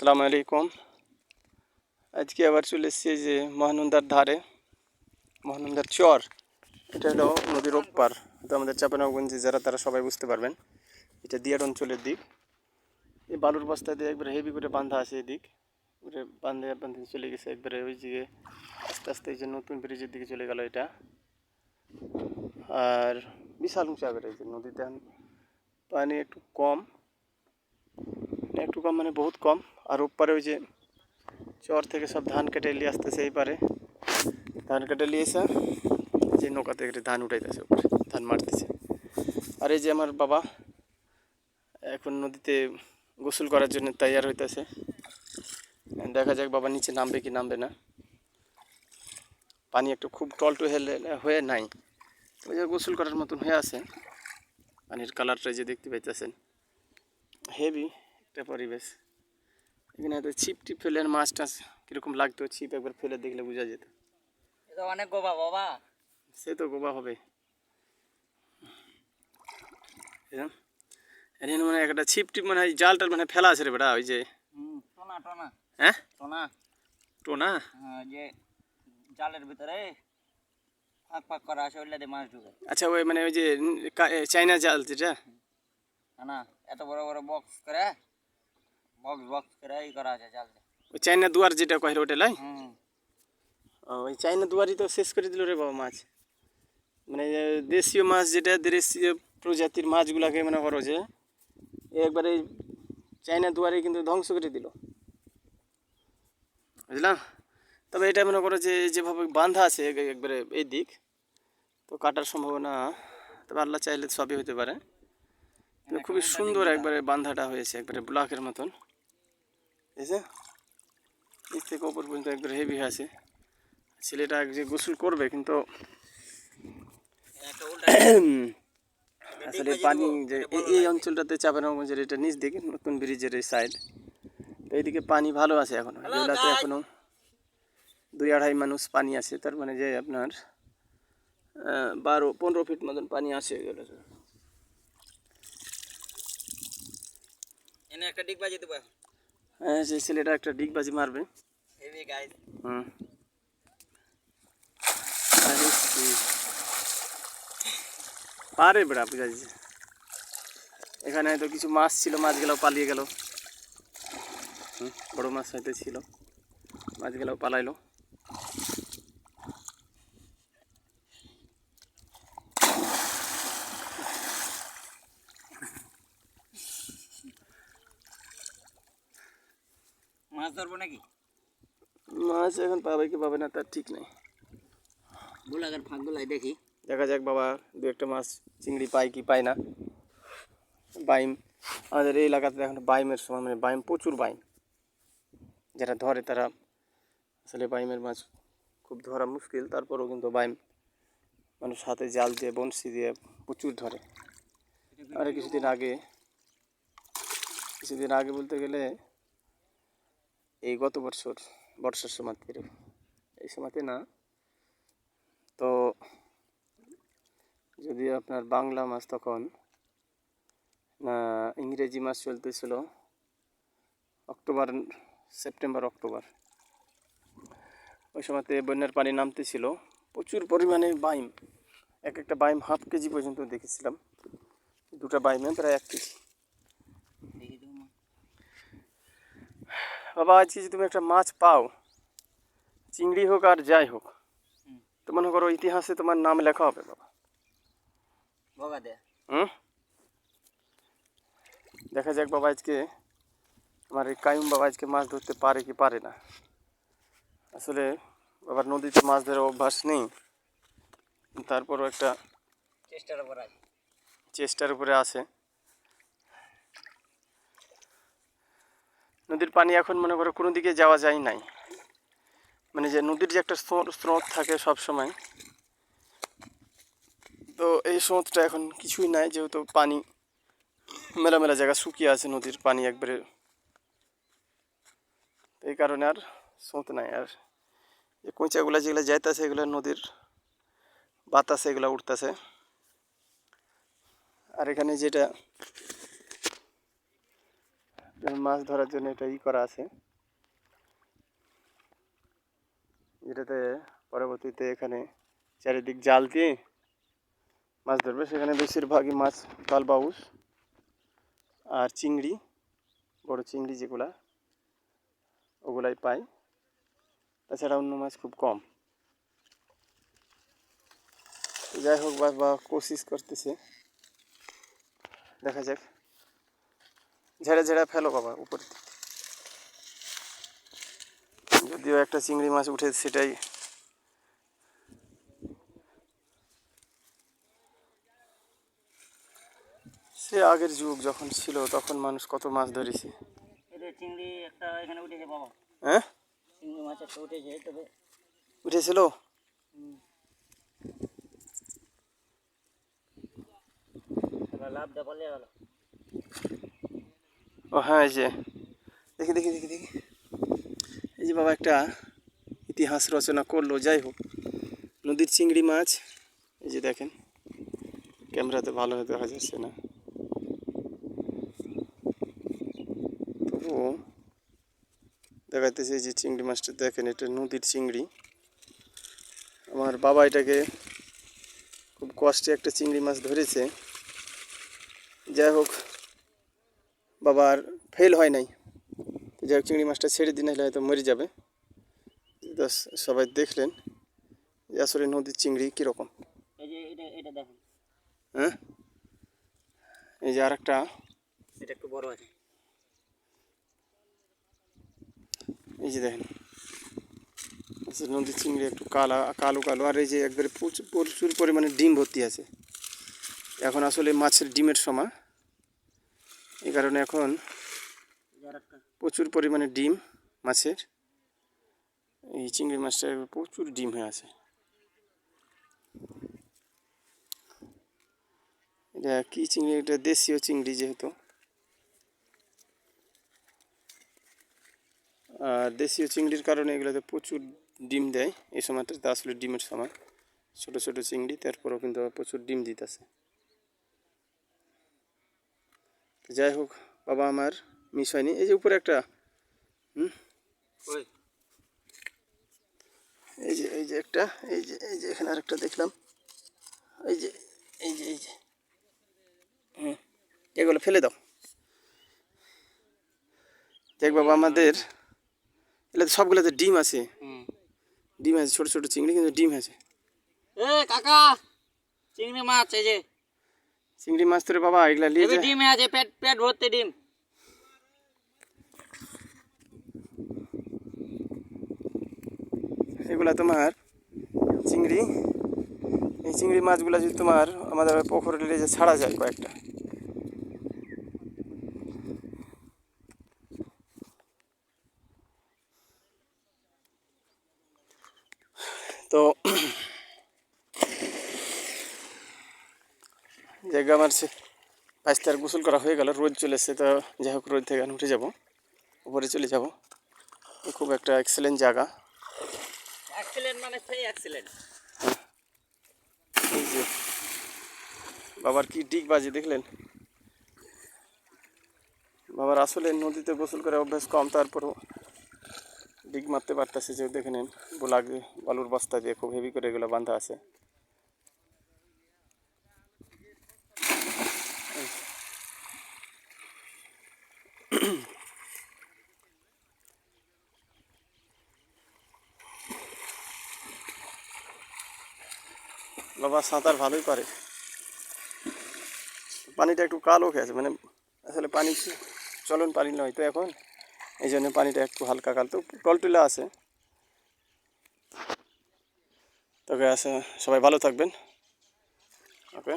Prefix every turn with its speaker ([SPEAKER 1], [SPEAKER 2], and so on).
[SPEAKER 1] আসসালামু আলাইকুম। আজকে আবার চলে এসেছি যে মহানন্দার ধারে, মহানন্দার চর। এটা হলো নদীর ওপার। তো আমাদের চাঁপাইনবাবগঞ্জে যারা তারা সবাই বুঝতে পারবেন, এটা দিয়ার অঞ্চলের দিক। এই বালুর বস্তা দিয়ে একবারে হেভি করে বাঁধা আছে এদিক, করে বাঁধে বাঁধে চলে গেছে একবারে ওই দিকে। আস্তে আস্তে এই যে নতুন ব্রিজের দিকে চলে গেল এটা। আর বিশাল উঁচা করে এই যে নদীতে পানি একটু কম, মানে বহুত কম। আর ওপারে ওই যে চর থেকে সব ধান কেটে নিয়ে আসতেছে এই পারে, ধান কেটে নিয়ে এসে যে নৌকাতে করে ধান উঠাইতেছে, উপরে ধান মারতেছে। আর এই যে আমার বাবা এখন নদীতে গোসল করার জন্য তৈয়ার হইতেছে। দেখা যাক বাবা নিচে নামবে কি নামবে না। পানি একটু খুব টলটু হয়ে নাই, ওই যে গোসল করার মতন হয়ে আছে। পানির কালারটা যে দেখতে পাইতেছেন, হেভি একটা পরিবেশ। এখানে হয়তো ছিপ টিপ ফেলে মাছ টাছ কীরকম লাগতো, ছিপ একবার ফেলে দেখলে বোঝা যেত।
[SPEAKER 2] এটা অনেক গোবা বাবা,
[SPEAKER 1] সে তো গোবা হবে। এখানে মানে একটা ছিপ টিপ মানে জালটার মানে ফেলা আছে রে বেটা, ওই যে
[SPEAKER 2] টোনা টোনা
[SPEAKER 1] হ্যাঁ
[SPEAKER 2] টোনা
[SPEAKER 1] টোনা।
[SPEAKER 2] যে জালের ভিতরে ফাঁক ফাঁক করা আছে, ওইটা দিয়ে মাছ ঢুকে।
[SPEAKER 1] আচ্ছা, ওই মানে ওই যে চাইনা জাল যেটা,
[SPEAKER 2] না এত বড় বড় বক্স করে ই করা আছে জাল দিয়ে।
[SPEAKER 1] ওই চাইনা দুয়ার যেটা কয় ওটা লাই।
[SPEAKER 2] হুম,
[SPEAKER 1] ওই চাইনা দুয়ারই তো শেষ করে দিল রে বাবা মাছ। মানে দেশীয় মাছ যেটা, দেশীয় প্রজাতির মাছগুলাকে মনে করো যে একবারে চাইনা দুয়ারে কিন্তু ধ্বংস করে দিল, বুঝলাম। তবে এটা মনে করো যে যেভাবে বাঁধা আছে একবারে এই দিক, তো কাটার সম্ভাবনা, তবে আল্লাহ চাইলে সবই হতে পারে। তো খুবই সুন্দর একবারে বাঁধাটা হয়েছে, একবারে ব্লকের মতন, বুঝছে। নিচ থেকে ওপর পর্যন্ত একবারে হেভি আছে। ছেলেটা যে গোসল করবে কিন্তু আসলে পানি যে এই অঞ্চলটাতে চাঁপাইনবাবগঞ্জের এটা নিচ দিকে নতুন ব্রিজের এই সাইড, তো এইদিকে পানি ভালো আছে এখনো। এগুলাতে এখনো 2-2.5 মানুষ পানি আছে, তার মানে যে আপনার 12-15 ফিট মতন পানি আছে এগুলো।
[SPEAKER 2] এনে একটা ডিগ বাজি দেবো।
[SPEAKER 1] হ্যাঁ, সেই ছেলেটা একটা ডিগবাজি মারবে।
[SPEAKER 2] Heavy guys.
[SPEAKER 1] হুম, পারে বেড়া বুঝা যাচ্ছে। এখানে হয়তো কিছু মাছ ছিল, মাছগুলো পালিয়ে গেল। বড় মাছ হয়তো ছিল, মাছগুলো পালাইলো।
[SPEAKER 2] মাছ ধরবো নাকি?
[SPEAKER 1] মাছ এখন পাবে কি পাবে না তার ঠিক নেই।
[SPEAKER 2] গোলাঘাট ফাঁকগুলাই দেখি।
[SPEAKER 1] দেখা যাক বাবা দু একটা মাছ চিংড়ি পায় কি পায় না। বাইম আমাদের এই এলাকাতে এখন বাইমের সময়, মানে বাইম প্রচুর বাইম। যারা ধরে তারা আসলে বাইমের মাছ খুব ধরা মুশকিল, তারপরেও কিন্তু বাইম মানুষ হাতে জাল দিয়ে বনশি দিয়ে প্রচুর ধরে। আর কিছুদিন আগে বলতে গেলে এই গত বছর বর্ষার সময়, এই সময়তে না তো, যদি আপনার বাংলা মাস তখন না ইংরেজি মাস চলতেছিল সেপ্টেম্বর অক্টোবর, ওই সময়তে বন্যার পানি নামতেছিল প্রচুর পরিমাণে বাইম। এক একটা বাইম ½ কেজি পর্যন্ত দেখেছিলাম, দুটো বাইমে প্রায় 1 কেজি। বাবা আজকে যদি তুমি একটা মাছ পাও, চিংড়ি হোক আর যাই হোক, তো মনে করো ইতিহাসে তোমার নাম লেখা হবে বাবা। দেখা যাক বাবা আজকে আমার এই কায়ুম বাবা আজকে মাছ ধরতে পারে কি পারে না। আসলে বাবার নদীতে মাছ ধরার অভ্যাস নেই, তারপরও একটা চেষ্টার উপরে আছে। নদীর পানি এখন মনে করো কোনো দিকে যাওয়া যায় নাই, মানে যে নদীর যে একটা স্রোত থাকে সব সময়, তো এই স্রোতটা এখন কিছুই নাই, যেহেতু পানি মেলা মেলা জায়গা শুকিয়ে আছে নদীর পানি একবারে, এই কারণে আর স্রোত নাই। আর যে কইচাগুলো যেগুলো যাইতেছে এগুলো নদীর বাতাসে এগুলো উঠতেছে। আর এখানে যেটা যেমন মাছ ধরার জন্য এটা করা আছে, যেটাতে পরবর্তীতে এখানে চারিদিক জাল দিয়ে মাছ ধরবে। সেখানে বেশিরভাগই মাছ কালবাউস আর চিংড়ি, বড় চিংড়ি যেগুলা, ওগুলাই পাই। তাছাড়া অন্য মাছ খুব কম। যাই হোক, বাবা কোশিশ করতেছে, দেখা যাক। ঝেড়ে ঝেড়ে ফেলো বাবা উপরে। যদিও একটা চিংড়ি মাছ উঠে, সেটাই সে আগের যুগ যখন ছিল, তখন মানুষ কত মাছ ধরেছে।
[SPEAKER 2] এটা চিংড়ি একটা এখানে উঠেছে বাবা।
[SPEAKER 1] হ্যাঁ,
[SPEAKER 2] চিংড়ি মাছ একটা উঠেছে, তবে
[SPEAKER 1] উঠেছিল।
[SPEAKER 2] লাভ দা পারলে গেল।
[SPEAKER 1] ও হ্যাঁ, এই যে দেখি দেখি দেখি দেখি, এই যে বাবা একটা ইতিহাস রচনা করলো। যাই হোক, নদীর চিংড়ি মাছ, এই যে দেখেন, ক্যামেরাতে ভালো হতে দেখা যাচ্ছে না, তবুও দেখাইতেছে। এই যে চিংড়ি মাছটা দেখেন, এটা নদীর চিংড়ি। আমার বাবা এটাকে খুব কষ্টে একটা চিংড়ি মাছ ধরেছে। যাই হোক, বাবার ফেল হয় নাই। যাই হোক, চিংড়ি মাছটা ছেড়ে দিন, হলে হয়তো মরে যাবে। তো সবাই দেখলেন যে আসলে নদীর চিংড়ি কীরকম।
[SPEAKER 2] এই যে এটা দেখেন,
[SPEAKER 1] হ্যাঁ, এই যে আর একটা,
[SPEAKER 2] এটা একটু বড় আছে।
[SPEAKER 1] এই যে দেখেন, এই যে নদীর চিংড়ি একটু কালো কালো, আর এই যে একবারে প্রচুর প্রচুর পরিমাণে ডিম ভর্তি আছে। এখন আসলে মাছের ডিমের সময়, এই কারণে এখন প্রচুর পরিমাণে ডিম মাছের। এই চিংড়ি মাছটা প্রচুর ডিম হয়ে আছে। এটা কি চিংড়ি? এটা দেশীয় চিংড়ি যেহেতু, আর দেশীয় চিংড়ির কারণে এগুলোতে প্রচুর ডিম দেয়। এই সময়টাতে আসলে ডিমের সময়, ছোট ছোট চিংড়ি, তারপরেও কিন্তু প্রচুর ডিম দিতেছে। যাই হোক, বাবা আমার মিস হয়নি। এই যে উপরে একটা, এই যে একটা, এই যে এখানে আরেকটা দেখলাম, এই যে এই যে এগুলো ফেলে দাও। দেখ বাবা, আমাদের এগুলোতে সবগুলোতে ডিম আছে। ডিম আছে, ছোট ছোট চিংড়ি, কিন্তু ডিম আছে।
[SPEAKER 2] এ কাকা, চিংড়ি মাছ, এই যে
[SPEAKER 1] চিংড়ি মাছ তোরে বাবা, এগুলা নিয়ে যা।
[SPEAKER 2] ডিম আছে, পেট পেট ভর্তি ডিম।
[SPEAKER 1] এগুলা তোমার চিংড়ি। এই চিংড়ি মাছগুলো যদি তোমার আমাদের পুকুরে নিয়ে যে ছাড়া যায় কয়েকটা, তো জায়গা আমার পাঁচটার গোসল করা হয়ে গেল। রোদ চলে এসছে, তো যাই হোক, রোদ থেকে উঠে যাব, উপরে চলে যাব। খুব একটা এক্সেলেন্ট জায়গা।
[SPEAKER 2] এক্সেলেন্ট মানে সেই এক্সেলেন্ট।
[SPEAKER 1] এই যে বাবার কি ডিগ বাজি দেখলেন? বাবার আসলে নদীতে গোসল করে অভ্যাস কম, তারপরও ডিগ মারতে পারতেছে। যে দেখে নেন, লাগে বালুর বস্তা দিয়ে খুব হেভি করে এগুলো বাঁধা আছে। বাবা সাঁতার ভালোই পারে। পানিটা একটু কালো হয়ে আছে, মানে আসলে পানি চলন পানি নয় তো এখন, এই জন্য পানিটা একটু হালকা কাল, তো টলটুলা আছে। তবে সবাই ভালো থাকবেন। ওকে।